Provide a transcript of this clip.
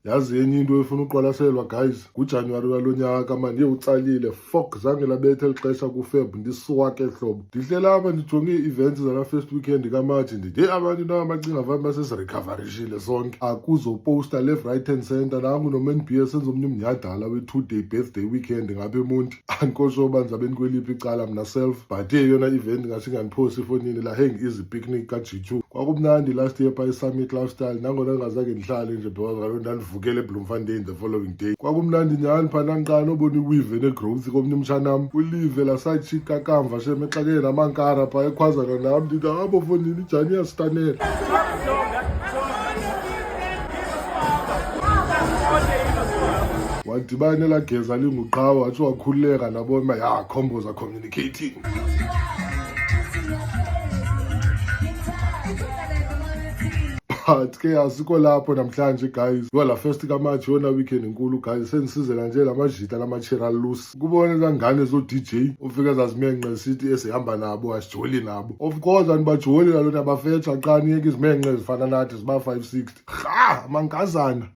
Yazi enye into efuna uqwalaselwa guys, kuJanuwari walonyaka manje utsalile fuck zange labethe lixesha kuFeb ndiswake hlobo. Ndihlela apha ndijonge ii-events zala first weekend kaMarch ndithi abantu namacinga vami basesirecoverishile sonke. Akuzoposta left right and center nangu noManBS senza omnye umnyhadala we-2-day birthday weekend ngapha eMonti. Ankosho banzabeni kweliphi icala mna self but yona event ngasingandiphosi efonini la hang easy picnic kaJichu. Kwakumnandi last year pa eSummit Lifestyle nangona ngazake ndihlale nje because kaloku ndandivukele eBloemfontein the following day. Kwakumnandi nyhani phana nqana obona iwive negrowth komnye umtshanam ulive lasajika kamva shemexakene namankara pha ekhwazana nam ndithi abo fonini ijani iyasitanela. Wadibane elageza linguqhawe watsho wakhululeka nabona ya combos are communicating. But ke asikho lapho namhlanje guys. Yola first kaMarch yona weekend enkulu guys. Sensizela nje lamajita lama-chiral loose. Kubone zangane zo DJ ufike zazimenqe sithi esihamba nabo asijoli nabo. Of course anibajoli lalona bafetha qani yeke izimenqe zifana nathi ziba 560. Ha mankazana.